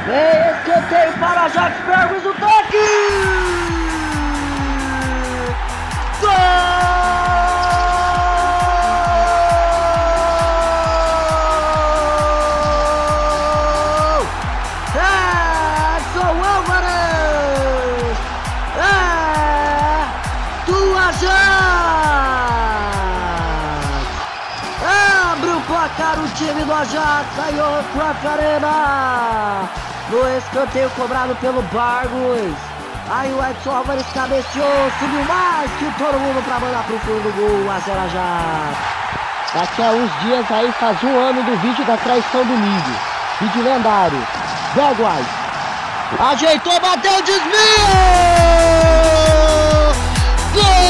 Vem escanteio para Ajax, Bergwijn, o toque! Gol! É, João Álvares! É, do Ajax! Abre o placar o time do Ajax, saiu para a arena! No escanteio cobrado pelo Bergwijn. Aí o Edson Álvares cabeceou, subiu mais que todo mundo para mandar pro fundo do gol, 1 a 0 Ajax. Daqui a uns dias aí faz um ano do vídeo da traição do milho. Vídeo lendário. Bergwijn. Ajeitou, bateu, desvio! Gol!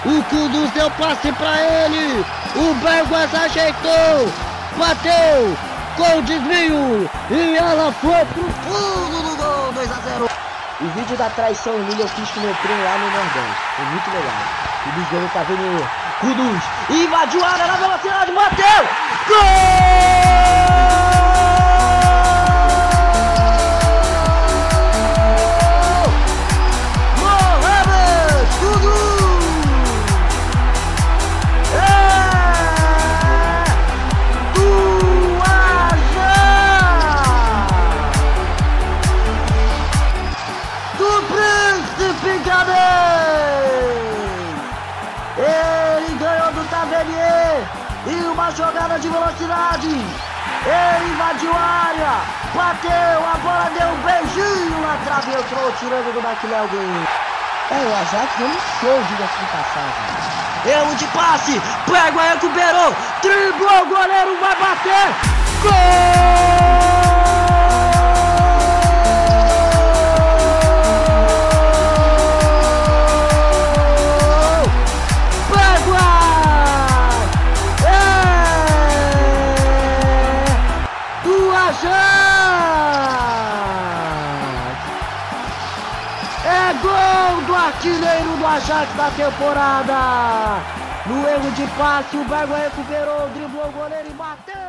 O Kudus deu passe pra ele, o Bergwijn ajeitou, bateu, com desvio, e ela foi pro fundo do gol, 2 a 0. O vídeo da traição Emília eu fiz com meu primo lá no Nordeste, foi muito legal. O Bisgano tá vendo Kudus, invadiu a área na velocidade, bateu, gol! Ele ganhou do Tavernier e uma jogada de velocidade. Ele invadiu a área, bateu, a bola deu um beijinho na trave e entrou tirando do McLeod. O Ajax deu um show, diga-se de passagem. Erro de passe, Bergwijn recuperou, driblou, o goleiro vai bater. Gol! É gol do artilheiro do Ajax da temporada. No erro de passe, o Bergwijn recuperou, driblou o goleiro e bateu.